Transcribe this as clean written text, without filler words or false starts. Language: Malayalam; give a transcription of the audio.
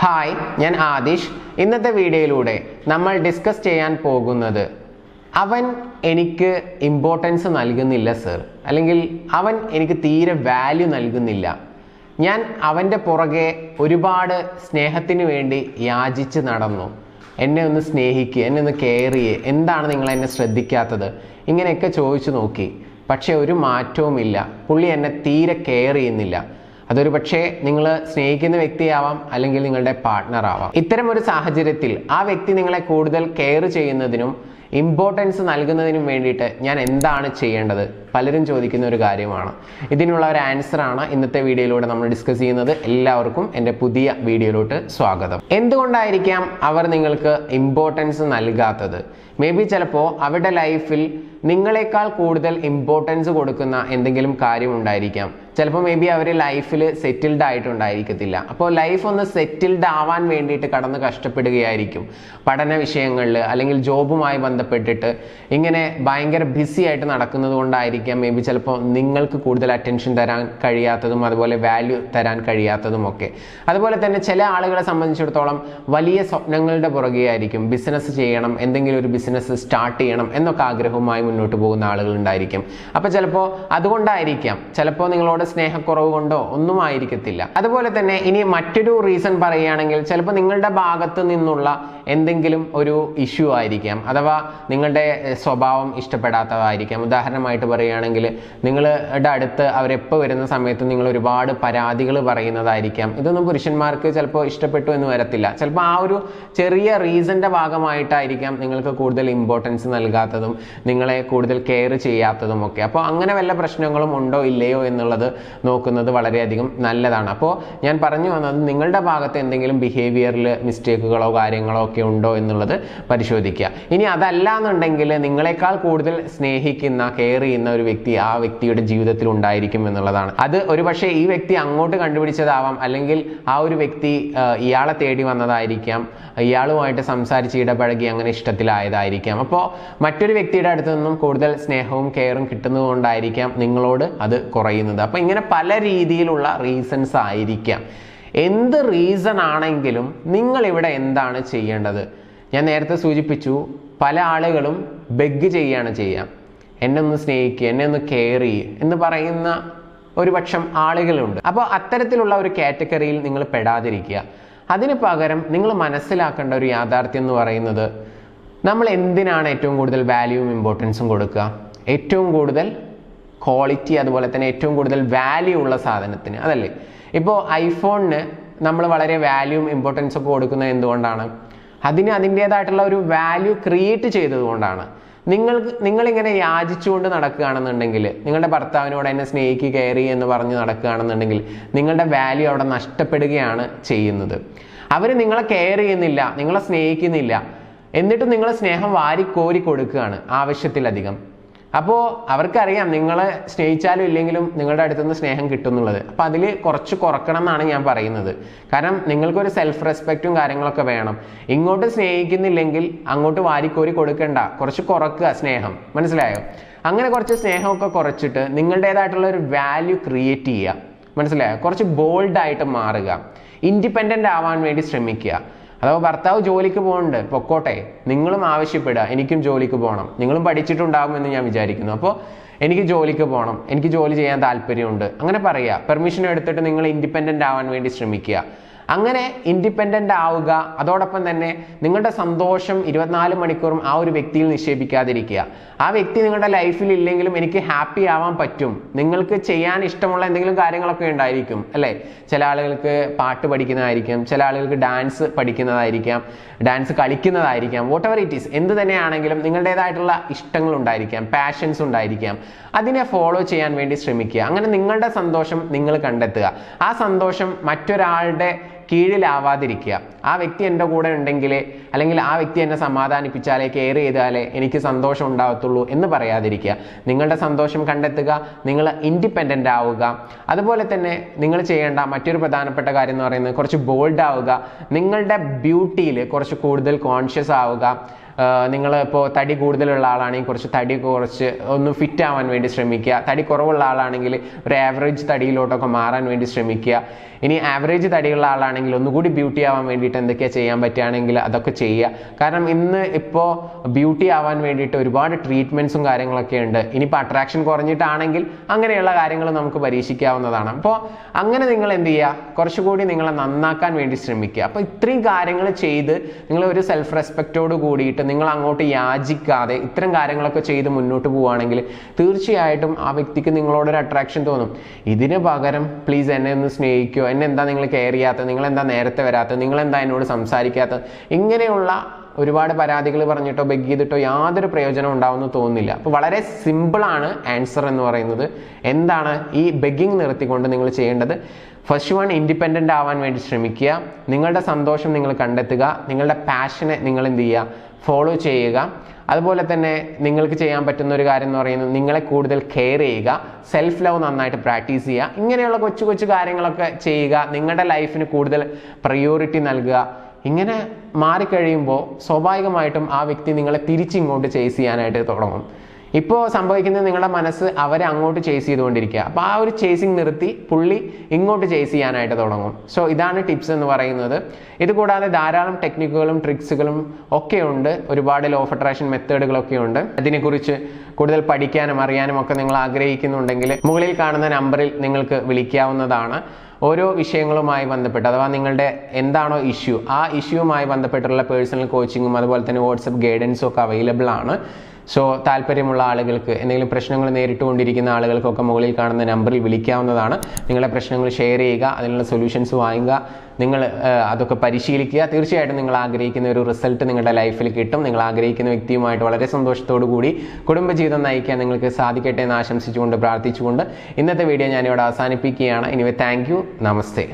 ഹായ്, ഞാൻ ആദിഷ്. ഇന്നത്തെ വീഡിയോയിലൂടെ നമ്മൾ ഡിസ്കസ് ചെയ്യാൻ പോകുന്നത് അവൻ എനിക്ക് ഇമ്പോർട്ടൻസ് നൽകുന്നില്ല സർ, അല്ലെങ്കിൽ അവൻ എനിക്ക് തീരെ വാല്യൂ നൽകുന്നില്ല. ഞാൻ അവൻ്റെ പുറകെ ഒരുപാട് സ്നേഹത്തിന് വേണ്ടി യാചിച്ച് നടന്നു. എന്നെ ഒന്ന് സ്നേഹിക്കുക, എന്നെ ഒന്ന് കെയർ ചെയ്യേ, എന്താണ് നിങ്ങൾ എന്നെ ശ്രദ്ധിക്കാത്തത്, ഇങ്ങനെയൊക്കെ ചോദിച്ചു നോക്കി. പക്ഷെ ഒരു മാറ്റവുമില്ല. പുള്ളി എന്നെ തീരെ കെയർ ചെയ്യുന്നില്ല. അതൊരു പക്ഷേ നിങ്ങൾ സ്നേഹിക്കുന്ന വ്യക്തിയാവാം, അല്ലെങ്കിൽ നിങ്ങളുടെ പാർട്ട്ണർ ആവാം. ഇത്തരം ഒരു സാഹചര്യത്തിൽ ആ വ്യക്തി നിങ്ങളെ കൂടുതൽ കെയർ ചെയ്യുന്നതിനും ഇമ്പോർട്ടൻസ് നൽകുന്നതിനും വേണ്ടിയിട്ട് ഞാൻ എന്താണ് ചെയ്യേണ്ടത്? പലരും ചോദിക്കുന്ന ഒരു കാര്യമാണ്. ഇതിനുള്ള ഒരു ആൻസറാണ് ഇന്നത്തെ വീഡിയോയിലൂടെ നമ്മൾ ഡിസ്കസ് ചെയ്യുന്നത്. എല്ലാവർക്കും എൻ്റെ പുതിയ വീഡിയോയിലോട്ട് സ്വാഗതം. എന്തുകൊണ്ടായിരിക്കാം അവർ നിങ്ങൾക്ക് ഇമ്പോർട്ടൻസ് നൽകാത്തത്? മേ ബി ചിലപ്പോൾ അവരുടെ ലൈഫിൽ നിങ്ങളെക്കാൾ കൂടുതൽ ഇമ്പോർട്ടൻസ് കൊടുക്കുന്ന എന്തെങ്കിലും കാര്യം ഉണ്ടായിരിക്കാം. ചിലപ്പോൾ മേ ബി അവർ ലൈഫിൽ സെറ്റിൽഡ് ആയിട്ടുണ്ടായിരിക്കത്തില്ല. അപ്പോൾ ലൈഫ് ഒന്ന് സെറ്റിൽഡ് ആവാൻ വേണ്ടിയിട്ട് കടന്ന് കഷ്ടപ്പെടുകയായിരിക്കും. പഠന വിഷയങ്ങളിൽ അല്ലെങ്കിൽ ജോബുമായി ബന്ധപ്പെട്ടിട്ട് ഇങ്ങനെ ഭയങ്കര ബിസി ആയിട്ട് നടക്കുന്നത് കൊണ്ടായിരിക്കാം മേ ബി ചിലപ്പോൾ നിങ്ങൾക്ക് കൂടുതൽ അറ്റൻഷൻ തരാൻ കഴിയാത്തതും അതുപോലെ വാല്യൂ തരാൻ കഴിയാത്തതും ഒക്കെ. അതുപോലെ തന്നെ ചില ആളുകളെ സംബന്ധിച്ചിടത്തോളം വലിയ സ്വപ്നങ്ങളുടെ പുറകെയായിരിക്കും. ബിസിനസ് ചെയ്യണം, എന്തെങ്കിലും ഒരു ബിസിനസ് സ്റ്റാർട്ട് ചെയ്യണം എന്നൊക്കെ ആഗ്രഹവുമായി മുന്നോട്ട് പോകുന്ന ആളുകൾ ഉണ്ടായിരിക്കും. അപ്പോൾ ചിലപ്പോൾ അതുകൊണ്ടായിരിക്കാം, ചിലപ്പോൾ നിങ്ങളോട് സ്നേഹക്കുറവ് കൊണ്ടോ ഒന്നും ആയിരിക്കത്തില്ല. അതുപോലെ തന്നെ ഇനി മറ്റൊരു റീസൺ പറയുകയാണെങ്കിൽ ചിലപ്പോൾ നിങ്ങളുടെ ഭാഗത്ത് നിന്നുള്ള എന്തെങ്കിലും ഒരു ഇഷ്യൂ ആയിരിക്കാം, അഥവാ നിങ്ങളുടെ സ്വഭാവം ഇഷ്ടപ്പെടാത്തതായിരിക്കാം. ഉദാഹരണമായിട്ട് പറയുകയാണെങ്കിൽ നിങ്ങളുടെ അടുത്ത് അവരെപ്പോൾ വരുന്ന സമയത്ത് നിങ്ങൾ ഒരുപാട് പരാതികൾ പറയുന്നതായിരിക്കാം. ഇതൊന്നും പുരുഷന്മാർക്ക് ചിലപ്പോൾ ഇഷ്ടപ്പെട്ടു എന്ന് വരത്തില്ല. ചിലപ്പോൾ ആ ഒരു ചെറിയ റീസന്റെ ഭാഗമായിട്ടായിരിക്കാം നിങ്ങൾക്ക് കൂടുതൽ ഇമ്പോർട്ടൻസ് നൽകാത്തതും നിങ്ങളെ കൂടുതൽ കെയർ ചെയ്യാത്തതും ഒക്കെ. അപ്പോൾ അങ്ങനെ വല്ല പ്രശ്നങ്ങളും ഉണ്ടോ ഇല്ലയോ എന്നുള്ളത് നോക്കുന്നത് വളരെയധികം നല്ലതാണ്. അപ്പോൾ ഞാൻ പറഞ്ഞു വന്നത് നിങ്ങളുടെ ഭാഗത്ത് എന്തെങ്കിലും ബിഹേവിയറിൽ മിസ്റ്റേക്കുകളോ കാര്യങ്ങളോ ഒക്കെ ഉണ്ടോ എന്നുള്ളത് പരിശോധിക്കുക. ഇനി അതല്ല എന്നുണ്ടെങ്കിൽ നിങ്ങളെക്കാൾ കൂടുതൽ സ്നേഹിക്കുന്ന കെയർ ചെയ്യുന്ന ഒരു വ്യക്തി ആ വ്യക്തിയുടെ ജീവിതത്തിൽ ഉണ്ടായിരിക്കും എന്നുള്ളതാണ്. അത് ഒരുപക്ഷെ ഈ വ്യക്തി അങ്ങോട്ട് കണ്ടുപിടിച്ചതാവാം, അല്ലെങ്കിൽ ആ ഒരു വ്യക്തി ഇയാളെ തേടി വന്നതായിരിക്കാം, ഇയാളുമായിട്ട് സംസാരിച്ച് ഇടപഴകി അങ്ങനെ ഇഷ്ടത്തിലായതായിരിക്കാം. അപ്പോൾ മറ്റൊരു വ്യക്തിയുടെ അടുത്ത് നിന്നും കൂടുതൽ സ്നേഹവും കെയറും കിട്ടുന്നത് കൊണ്ടായിരിക്കാം നിങ്ങളോട് അത് കുറയുന്നത്. അപ്പോൾ ഇങ്ങനെ പല രീതിയിലുള്ള റീസൺസ് ആയിരിക്കാം. എന്ത് റീസൺ ആണെങ്കിലും നിങ്ങൾ ഇവിടെ എന്താണ് ചെയ്യേണ്ടത്? ഞാൻ നേരത്തെ സൂചിപ്പിച്ചു, പല ആളുകളും ബെഗ് ചെയ്യാണ് ചെയ്യുക. എന്നെ ഒന്ന് സ്നേഹിക്കുക, എന്നെ ഒന്ന് കെയർ ചെയ്യുക എന്ന് പറയുന്ന ഒരു പക്ഷം ആളുകളുണ്ട്. അപ്പോൾ അത്തരത്തിലുള്ള ഒരു കാറ്റഗറിയിൽ നിങ്ങൾ പെടാതിരിക്കുക. അതിന് പകരം നിങ്ങൾ മനസ്സിലാക്കേണ്ട ഒരു യാഥാർത്ഥ്യം എന്ന് പറയുന്നത്, നമ്മൾ എന്തിനാണ് ഏറ്റവും കൂടുതൽ വാല്യൂവും ഇമ്പോർട്ടൻസും കൊടുക്കുക? ഏറ്റവും കൂടുതൽ ക്വാളിറ്റി അതുപോലെ തന്നെ ഏറ്റവും കൂടുതൽ വാല്യൂ ഉള്ള സാധനത്തിന്, അതല്ലേ? ഇപ്പോൾ ഐഫോണിന് നമ്മൾ വളരെ വാല്യൂവും ഇമ്പോർട്ടൻസും ഒക്കെ കൊടുക്കുന്നത് എന്തുകൊണ്ടാണ്? അതിന് അതിൻ്റേതായിട്ടുള്ള ഒരു വാല്യൂ ക്രിയേറ്റ് ചെയ്തതുകൊണ്ടാണ്. നിങ്ങളിങ്ങനെ യാചിച്ചുകൊണ്ട് നടക്കുകയാണെന്നുണ്ടെങ്കിൽ, നിങ്ങളുടെ ഭർത്താവിനോട് എന്നെ സ്നേഹിക്കുക കെയർ ചെയ്യുക എന്ന് പറഞ്ഞ് നടക്കുകയാണെന്നുണ്ടെങ്കിൽ നിങ്ങളുടെ വാല്യൂ അവിടെ നഷ്ടപ്പെടുകയാണ് ചെയ്യുന്നത്. അവർ നിങ്ങളെ കെയർ ചെയ്യുന്നില്ല, നിങ്ങളെ സ്നേഹിക്കുന്നില്ല, എന്നിട്ടും നിങ്ങൾ സ്നേഹം വാരിക്കോരി കൊടുക്കുകയാണ് ആവശ്യത്തിലധികം. അപ്പോൾ അവർക്കറിയാം നിങ്ങളെ സ്നേഹിച്ചാലും ഇല്ലെങ്കിലും നിങ്ങളുടെ അടുത്തുനിന്ന് സ്നേഹം കിട്ടുന്നുള്ളത്. അപ്പോൾ അതിൽ കുറച്ച് കുറക്കണം എന്നാണ് ഞാൻ പറയുന്നത്. കാരണം നിങ്ങൾക്കൊരു സെൽഫ് റെസ്പെക്റ്റും കാര്യങ്ങളൊക്കെ വേണം. ഇങ്ങോട്ട് സ്നേഹിക്കുന്നില്ലെങ്കിൽ അങ്ങോട്ട് വാരിക്കോരി കൊടുക്കണ്ട, കുറച്ച് കുറക്കുക സ്നേഹം. മനസ്സിലായോ? അങ്ങനെ കുറച്ച് സ്നേഹമൊക്കെ കുറച്ചിട്ട് നിങ്ങളുടേതായിട്ടുള്ള ഒരു വാല്യൂ ക്രിയേറ്റ് ചെയ്യുക. മനസ്സിലായോ? കുറച്ച് ബോൾഡായിട്ട് മാറുക, ഇൻഡിപെൻഡൻ്റ് ആവാൻ വേണ്ടി ശ്രമിക്കുക. അഥവാ ഭർത്താവ് ജോലിക്ക് പോകുന്നുണ്ട്, പൊക്കോട്ടെ, നിങ്ങളും ആവശ്യപ്പെടുക എനിക്കും ജോലിക്ക് പോകണം. നിങ്ങളും പഠിച്ചിട്ടുണ്ടാകുമെന്ന് ഞാൻ വിചാരിക്കുന്നു. അപ്പോൾ എനിക്ക് ജോലിക്ക് പോകണം, എനിക്ക് ജോലി ചെയ്യാൻ താല്പര്യമുണ്ട്, അങ്ങനെ പറയുക. പെർമിഷൻ എടുത്തിട്ട് നിങ്ങൾ ഇൻഡിപെൻഡൻ്റ് ആവാൻ വേണ്ടി ശ്രമിക്കുക. അങ്ങനെ ഇൻഡിപെൻഡൻ്റ് ആവുക. അതോടൊപ്പം തന്നെ നിങ്ങളുടെ സന്തോഷം 24 മണിക്കൂറും ആ ഒരു വ്യക്തിയിൽ നിക്ഷേപിക്കാതിരിക്കുക. ആ വ്യക്തി നിങ്ങളുടെ ലൈഫിൽ ഇല്ലെങ്കിലും എനിക്ക് ഹാപ്പി ആവാൻ പറ്റും. നിങ്ങൾക്ക് ചെയ്യാൻ ഇഷ്ടമുള്ള എന്തെങ്കിലും കാര്യങ്ങളൊക്കെ ഉണ്ടായിരിക്കും, അല്ലേ? ചില ആളുകൾക്ക് പാട്ട് പഠിക്കുന്നതായിരിക്കും, ചില ആളുകൾക്ക് ഡാൻസ് പഠിക്കുന്നതായിരിക്കാം, ഡാൻസ് കളിക്കുന്നതായിരിക്കാം, വാട്ട് എവർ ഇറ്റ് ഈസ്. എന്ത് തന്നെയാണെങ്കിലും നിങ്ങളുടേതായിട്ടുള്ള ഇഷ്ടങ്ങൾ ഉണ്ടായിരിക്കാം, പാഷൻസ് ഉണ്ടായിരിക്കാം. അതിനെ ഫോളോ ചെയ്യാൻ വേണ്ടി ശ്രമിക്കുക. അങ്ങനെ നിങ്ങളുടെ സന്തോഷം നിങ്ങൾ കണ്ടെത്തുക. ആ സന്തോഷം മറ്റൊരാളുടെ കീഴിലാവാതിരിക്കുക. ആ വ്യക്തി എൻ്റെ കൂടെ ഉണ്ടെങ്കിലേ, അല്ലെങ്കിൽ ആ വ്യക്തി എന്നെ സമാധാനിപ്പിച്ചാലേ, കെയർ ചെയ്താലേ എനിക്ക് സന്തോഷം ഉണ്ടാകത്തുള്ളൂ എന്ന് പറയാതിരിക്കുക. നിങ്ങളുടെ സന്തോഷം കണ്ടെത്തുക, നിങ്ങൾ ഇൻഡിപെൻഡൻ്റ് ആവുക. അതുപോലെ തന്നെ നിങ്ങൾ ചെയ്യേണ്ട മറ്റൊരു പ്രധാനപ്പെട്ട കാര്യം എന്ന് പറയുന്നത് കുറച്ച് ബോൾഡ് ആവുക. നിങ്ങളുടെ ബ്യൂട്ടിയിൽ കുറച്ച് കൂടുതൽ കോൺഷ്യസ് ആവുക. നിങ്ങൾ ഇപ്പോൾ തടി കൂടുതലുള്ള ആളാണെങ്കിൽ കുറച്ച് തടി കുറച്ച് ഒന്ന് ഫിറ്റ് ആവാൻ വേണ്ടി ശ്രമിക്കുക. തടി കുറവുള്ള ആളാണെങ്കിൽ ഒരു ആവറേജ് തടിയിലോട്ടൊക്കെ മാറാൻ വേണ്ടി ശ്രമിക്കുക. ഇനി ആവറേജ് തടിയുള്ള ആളാണെങ്കിൽ ഒന്നുകൂടി ബ്യൂട്ടി ആവാൻ വേണ്ടിയിട്ട് എന്തൊക്കെയാണ് ചെയ്യാൻ പറ്റുകയാണെങ്കിൽ അതൊക്കെ ചെയ്യുക. കാരണം ഇന്ന് ഇപ്പോൾ ബ്യൂട്ടി ആവാൻ വേണ്ടിയിട്ട് ഒരുപാട് ട്രീറ്റ്മെൻറ്റ്സും കാര്യങ്ങളൊക്കെ ഉണ്ട്. ഇനിയിപ്പോൾ അട്രാക്ഷൻ കുറഞ്ഞിട്ടാണെങ്കിൽ അങ്ങനെയുള്ള കാര്യങ്ങൾ നമുക്ക് പരീക്ഷിക്കാവുന്നതാണ്. അപ്പോൾ അങ്ങനെ നിങ്ങൾ എന്ത് ചെയ്യുക, കുറച്ചുകൂടി നിങ്ങളെ നന്നാക്കാൻ വേണ്ടി ശ്രമിക്കുക. അപ്പോൾ ഇത്രയും കാര്യങ്ങൾ ചെയ്ത് നിങ്ങൾ ഒരു സെൽഫ് റെസ്പെക്റ്റോട് കൂടിയിട്ട് നിങ്ങൾ അങ്ങോട്ട് യാചിക്കാതെ ഇത്തരം കാര്യങ്ങളൊക്കെ ചെയ്ത് മുന്നോട്ട് പോവുകയാണെങ്കിൽ തീർച്ചയായിട്ടും ആ വ്യക്തിക്ക് നിങ്ങളോടൊരു അട്രാക്ഷൻ തോന്നും. ഇതിന് പകരം പ്ലീസ് എന്നെ ഒന്ന് സ്നേഹിക്കുമോ, എന്നെ എന്താ നിങ്ങൾ കെയർ ചെയ്യാത്തത്, നിങ്ങളെന്താ നേരത്തെ വരാത്തത്, നിങ്ങളെന്താ എന്നോട് സംസാരിക്കാത്തത്, ഇങ്ങനെയുള്ള ഒരുപാട് പരാതികൾ പറഞ്ഞിട്ടോ ബെഗ് ചെയ്തിട്ടോ യാതൊരു പ്രയോജനം ഉണ്ടാവുമെന്ന് തോന്നുന്നില്ല. അപ്പോൾ വളരെ സിമ്പിളാണ് ആൻസർ എന്ന് പറയുന്നത്. എന്താണ് ഈ ബെഗ്ഗിങ് നിർത്തിക്കൊണ്ട് നിങ്ങൾ ചെയ്യേണ്ടത്? ഫസ്റ്റ് വൺ, ഇൻഡിപെൻഡൻ്റ് ആവാൻ വേണ്ടി ശ്രമിക്കുക. നിങ്ങളുടെ സന്തോഷം നിങ്ങൾ കണ്ടെത്തുക. നിങ്ങളുടെ പാഷനെ നിങ്ങൾ എന്ത് ചെയ്യുക, ഫോളോ ചെയ്യുക. അതുപോലെ തന്നെ നിങ്ങൾക്ക് ചെയ്യാൻ പറ്റുന്ന ഒരു കാര്യം എന്ന് പറയുന്നത് നിങ്ങളെ കൂടുതൽ കെയർ ചെയ്യുക, സെൽഫ് ലവ് നന്നായിട്ട് പ്രാക്ടീസ് ചെയ്യുക. ഇങ്ങനെയുള്ള കൊച്ചു കൊച്ചു കാര്യങ്ങളൊക്കെ ചെയ്യുക. നിങ്ങളുടെ ലൈഫിന് കൂടുതൽ പ്രയോറിറ്റി നൽകുക. ഇങ്ങനെ മാറിക്കഴിയുമ്പോൾ സ്വാഭാവികമായിട്ടും ആ വ്യക്തി നിങ്ങളെ തിരിച്ചിങ്ങോട്ട് ചേസ് ചെയ്യാനായിട്ട് തുടങ്ങും. ഇപ്പോൾ സംഭവിക്കുന്നത് നിങ്ങളുടെ മനസ്സ് അവരെ അങ്ങോട്ട് ചേസ് ചെയ്തുകൊണ്ടിരിക്കുക. അപ്പോൾ ആ ഒരു ചേസിങ് നിർത്തി പുള്ളി ഇങ്ങോട്ട് ചേസ് ചെയ്യാനായിട്ട് തുടങ്ങും. സോ ഇതാണ് ടിപ്സ് എന്ന് പറയുന്നത്. ഇതുകൂടാതെ ധാരാളം ടെക്നിക്കുകളും ട്രിക്സുകളും ഒക്കെ ഉണ്ട്. ഒരുപാട് ലോ ഓഫ് അട്രാക്ഷൻ മെത്തേഡുകളൊക്കെ ഉണ്ട്. അതിനെക്കുറിച്ച് കൂടുതൽ പഠിക്കാനും അറിയാനും ഒക്കെ നിങ്ങൾ ആഗ്രഹിക്കുന്നുണ്ടെങ്കിൽ മുകളിൽ കാണുന്ന നമ്പറിൽ നിങ്ങൾക്ക് വിളിക്കാവുന്നതാണ്. ഓരോ വിഷയങ്ങളുമായി ബന്ധപ്പെട്ട് അഥവാ നിങ്ങളുടെ എന്താണോ ഇഷ്യൂ, ആ ഇഷ്യൂവുമായി ബന്ധപ്പെട്ടുള്ള പേഴ്സണൽ കോച്ചിങ്ങും അതുപോലെ തന്നെ വാട്സപ്പ് ഗൈഡൻസും ഒക്കെ അവൈലബിൾ ആണ്. സോ താല്പര്യമുള്ള ആളുകൾക്ക്, എന്തെങ്കിലും പ്രശ്നങ്ങൾ നേരിട്ടുകൊണ്ടിരിക്കുന്ന ആളുകൾക്കൊക്കെ മുകളിൽ കാണുന്ന നമ്പറിൽ വിളിക്കാവുന്നതാണ്. നിങ്ങളുടെ പ്രശ്നങ്ങൾ ഷെയർ ചെയ്യുക, അതിനുള്ള സൊല്യൂഷൻസ് വാങ്ങുക, നിങ്ങൾ അതൊക്കെ പരിശീലിക്കുക. തീർച്ചയായിട്ടും നിങ്ങൾ ആഗ്രഹിക്കുന്ന ഒരു റിസൾട്ട് നിങ്ങളുടെ ലൈഫിൽ കിട്ടും. നിങ്ങൾ ആഗ്രഹിക്കുന്ന വ്യക്തിയുമായിട്ട് വളരെ സന്തോഷത്തോടു കൂടി കുടുംബജീവിതം നയിക്കാൻ നിങ്ങൾക്ക് സാധിക്കട്ടെ എന്ന് ആശംസിച്ചുകൊണ്ട് പ്രാർത്ഥിച്ചുകൊണ്ട് ഇന്നത്തെ വീഡിയോ ഞാനിവിടെ അവസാനിപ്പിക്കുകയാണ്. Anyway thank you, namaste.